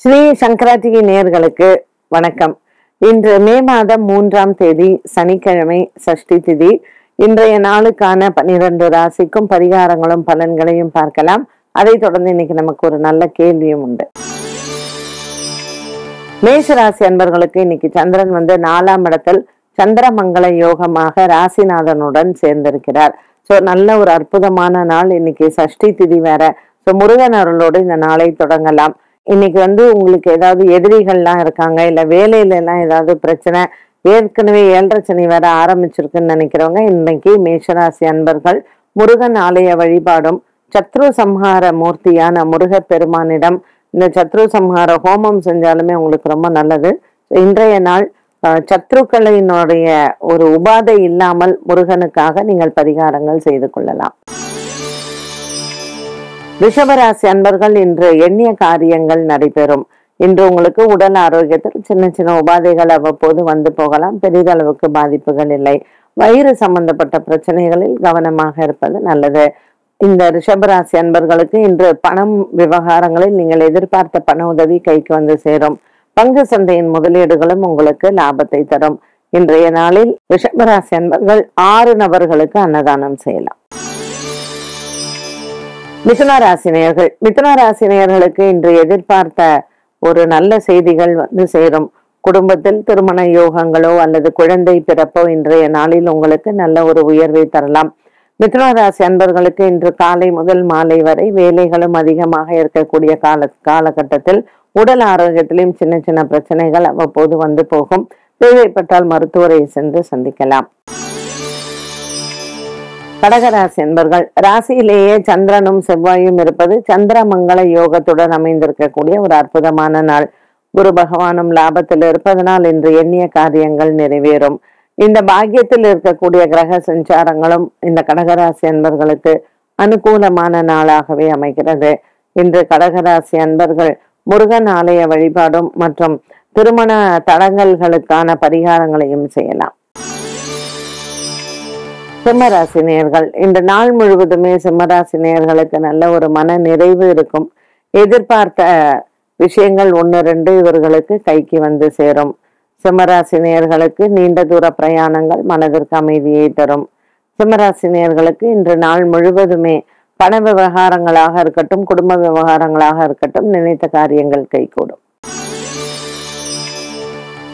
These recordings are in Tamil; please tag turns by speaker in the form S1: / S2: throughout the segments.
S1: ஸ்ரீ சங்கராச்சி நேயர்களுக்கு வணக்கம். இன்று மே மாதம் 3ஆம் தேதி சனிக்கிழமை சஷ்டி திதி. இன்றைய நாளுக்கான 12 ராசிக்கும் பரிகாரங்களும் பலன்களையும் பார்க்கலாம். அதை தொடர்ந்து இன்னைக்கு நமக்கு ஒரு நல்ல கேள்வியும் உண்டு. மேஷராசி அன்பர்களுக்கு இன்னைக்கு சந்திரன் 4ஆம் இடத்தில் சந்திரமங்கள யோகமாக ராசிநாதனுடன் சேர்ந்திருக்கிறார். நல்ல ஒரு அற்புதமான நாள். இன்னைக்கு சஷ்டி திதி வேற. முருகன் அருளோடு இந்த நாளை தொடங்கலாம். இன்னைக்கு உங்களுக்கு ஏதாவது எதிரிகள்லாம் இருக்காங்க, இல்ல வேலையில எல்லாம் ஏதாவது பிரச்சனை, ஏற்கனவே 7.5 சனி வேற ஆரம்பிச்சிருக்குன்னு நினைக்கிறவங்க இன்னைக்கு மேஷராசி அன்பர்கள் முருகன் ஆலய வழிபாடும் சத்ரு சம்ஹார மூர்த்தியான முருகப் பெருமானிடம் இந்த சத்ரு சம்ஹார ஹோமம் செஞ்சாலுமே உங்களுக்கு ரொம்ப நல்லது. இன்றைய நாள் சத்ருக்களினுடைய ஒரு உபாதை இல்லாமல் முருகனுக்காக நீங்கள் பரிகாரங்கள் செய்து கொள்ளலாம். ரிஷபராசி அன்பர்கள் இன்று எண்ணிய காரியங்கள் நடைபெறும். இன்று உங்களுக்கு உடல் ஆரோக்கியத்தில் சின்ன சின்ன உபாதைகள் அவ்வப்போது வந்து போகலாம். பெரிதளவுக்கு பாதிப்புகள் இல்லை. வயிறு சம்பந்தப்பட்ட பிரச்சனைகளில் கவனமாக இருப்பது நல்லது. இந்த ரிஷபராசி அன்பர்களுக்கு இன்று பணம் விவகாரங்களில் நீங்கள் எதிர்பார்த்த பண உதவி கைக்கு வந்து சேரும். பங்கு சந்தையின் முதலீடுகளும் உங்களுக்கு லாபத்தை தரும். இன்றைய நாளில் ரிஷபராசி அன்பர்கள் 6 நபர்களுக்கு அன்னதானம் செய்யலாம். மிதுன ராசி நேயர்களுக்கு இன்று எதிர்பார்த்த ஒரு நல்ல செய்திகள் வந்து சேரும். குடும்பத்தில் திருமண யோகங்களோ அல்லது குழந்தை பிறப்போ இன்றைய நாளில் உங்களுக்கு நல்ல ஒரு உயர்வை தரலாம். மிதுன ராசி அன்பர்களுக்கு இன்று காலை முதல் மாலை வரை வேலைகளும் அதிகமாக இருக்கக்கூடிய காலகட்டத்தில் உடல் ஆரோக்கியத்திலும் சின்ன சின்ன பிரச்சனைகள் அவ்வப்போது வந்து போகும். தேவைப்பட்டால் மருத்துவரை சென்று சந்திக்கலாம். கடகராசி என்பர்கள் ராசியிலேயே சந்திரனும் செவ்வாயும் இருப்பது சந்திரமங்கள யோகத்துடன் அமைந்திருக்கக்கூடிய ஒரு அற்புதமான நாள். குரு பகவானும் லாபத்தில் இருப்பதனால் இன்று எண்ணிய காரியங்கள் நிறைவேறும். இந்த பாக்கியத்தில் இருக்கக்கூடிய கிரக சஞ்சாரங்களும் இந்த கடகராசி அன்பர்களுக்கு அனுகூலமான நாளாகவே அமைகிறது. இன்று கடகராசி அன்பர்கள் முருகன் ஆலய வழிபாடும் மற்றும் திருமண தடங்கல்களுக்கான பரிகாரங்களையும் செய்யலாம். சிம்மராசி நேயர்கள் இந்த நாள் முழுவதுமே சிம்மராசி நேயர்களுக்கு நல்ல ஒரு மன நிறைவு இருக்கும். எதிர்பார்த்த விஷயங்கள் 1-2 இவர்களுக்கு கைக்கு வந்து சேரும். சிம்மராசி நேயர்களுக்கு நீண்ட தூர பிரயாணங்கள் மனதிற்கு அமைதியை தரும். சிம்மராசி நேயர்களுக்கு இன்று நாள் முழுவதுமே பண விவகாரங்களாக இருக்கட்டும், குடும்ப விவகாரங்களாக இருக்கட்டும், நினைத்த காரியங்கள் கைகூடும்.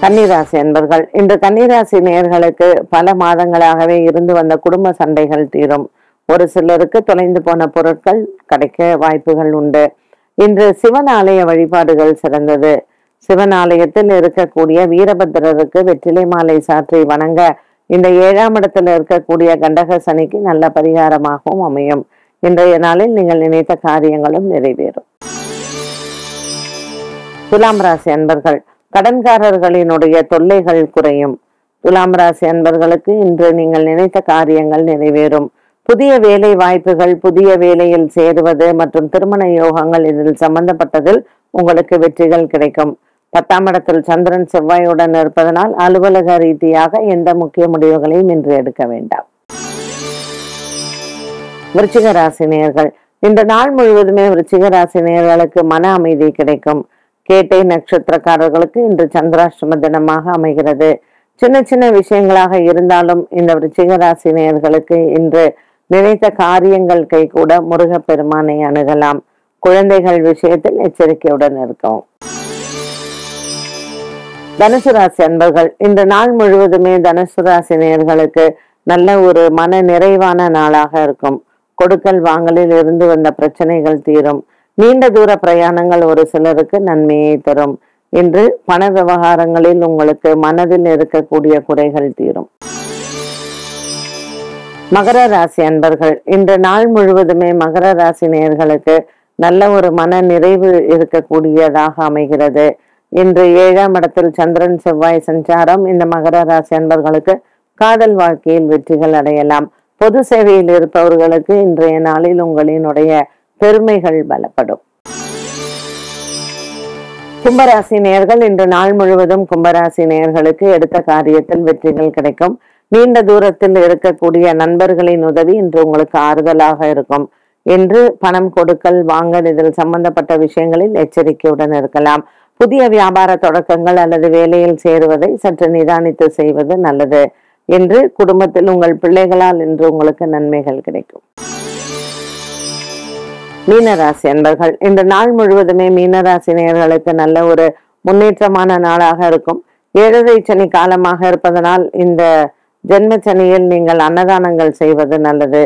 S1: கன்னிராசி அன்பர்கள் இன்று கன்னிராசி நேயர்களுக்கு பல மாதங்களாகவே இருந்து வந்த குடும்ப சண்டைகள் தீரும். ஒரு சிலருக்கு தொலைந்து போன பொருட்கள் கிடைக்க வாய்ப்புகள் உண்டு. இன்று சிவன் ஆலய வழிபாடுகள் சிறந்தது. சிவன் ஆலயத்தில் இருக்கக்கூடிய வீரபத்திரருக்கு வெற்றிலை மாலை சாற்றி வணங்க இந்த 7ஆம் இடத்தில் இருக்கக்கூடிய கண்டக சனிக்கு நல்ல பரிகாரமாகவும் அமையும். இன்றைய நாளில் நீங்கள் நினைத்த காரியங்களும் நிறைவேறும். துலாம் ராசி அன்பர்கள் கடன்காரர்களினுடைய தொல்லைகள் குறையும். துலாம் ராசி அன்பர்களுக்கு இன்று நீங்கள் நினைத்த காரியங்கள் நிறைவேறும். புதிய வேலை வாய்ப்புகள், புதிய வேலையில் சேருவது மற்றும் திருமண யோகங்கள் இதில் சம்பந்தப்பட்டதில் உங்களுக்கு வெற்றிகள் கிடைக்கும். 10ஆம் இடத்தில் சந்திரன் செவ்வாயுடன் இருப்பதனால் அலுவலக ரீதியாக எந்த முக்கிய முடிவுகளையும் இன்று எடுக்க வேண்டாம். விருச்சிக ராசி நேயர்கள் இந்த நாள் முழுவதுமே விருச்சிக ராசி நேயர்களுக்கு மன அமைதி கிடைக்கும். கேட்டை நட்சத்திரக்காரர்களுக்கு இன்று சந்திராஷ்டம தினமாக அமைகிறது. சின்ன சின்ன விஷயங்களாக இருந்தாலும் இந்த விருச்சிக ராசி நேயர்களுக்கு இன்று நினைத்த காரியங்கள் கைகூட முருகப் பெருமானை அணுகலாம். குழந்தைகள் விஷயத்தில் எச்சரிக்கையுடன் இருக்கவும். தனுசு ராசி அன்பர்கள் இந்த நாள் முழுவதுமே தனுசு ராசி நேயர்களுக்கு நல்ல ஒரு மன நிறைவான நாளாக இருக்கும். கொடுக்கல் வாங்கலில் இருந்து வந்த பிரச்சனைகள் தீரும். நீண்ட தூர பிரயாணங்கள் ஒரு சிலருக்கு நன்மையை தரும். இன்று பண விவகாரங்களில் உங்களுக்கு மனதில் இருக்கக்கூடிய குறைகள் தீரும். மகர ராசி அன்பர்கள் இன்று நாள் முழுவதுமே மகர ராசி நேயர்களுக்கு நல்ல ஒரு மன நிறைவு இருக்கக்கூடியதாக அமைகிறது. இன்று 7ஆம் இடத்தில் சந்திரன் செவ்வாய் சஞ்சாரம் இந்த மகர ராசி அன்பர்களுக்கு காதல் வாழ்க்கையில் வெற்றிகள் அடையலாம். பொது சேவையில் இருப்பவர்களுக்கு இன்றைய நாளில் உங்களினுடைய பெருமைகள் பலப்படும். கும்பராசி நேயர்கள் இன்று நாள் முழுவதும் கும்பராசி நேயர்களுக்கு எடுத்த காரியத்தில் வெற்றிகள் கிடைக்கும். நீண்ட தூரத்தில் இருக்கக்கூடிய நண்பர்களின் உதவி இன்று உங்களுக்கு ஆறுதலாக இருக்கும். என்று பணம் கொடுக்கல் வாங்கல் இதில் சம்பந்தப்பட்ட விஷயங்களில் எச்சரிக்கையுடன் இருக்கலாம். புதிய வியாபார தொடக்கங்கள் அல்லது வேலையில் சேருவதை சற்று நிதானித்து செய்வது நல்லது. என்று குடும்பத்தில் உங்கள் பிள்ளைகளால் இன்று உங்களுக்கு நன்மைகள் கிடைக்கும். மீனராசி அன்பர்கள், இந்த நாள் முழுவதுமே மீனராசி நேயர்களுக்கு நல்ல ஒரு முன்னேற்றமான நாளாக இருக்கும். 7.5 சனி காலமாக இருப்பதனால் இந்த ஜென்ம சனியில் நீங்கள் அன்னதானங்கள் செய்வது நல்லது.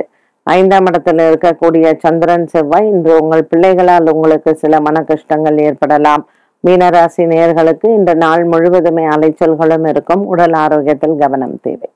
S1: 5ஆம் இடத்தில் இருக்கக்கூடிய சந்திரன் செவ்வாய் இன்று உங்கள் பிள்ளைகளால் உங்களுக்கு சில மன கஷ்டங்கள் ஏற்படலாம். மீனராசி நேயர்களுக்கு இந்த நாள் முழுவதுமே அலைச்சல்களும் இருக்கும். உடல் ஆரோக்கியத்தில் கவனம் தேவை.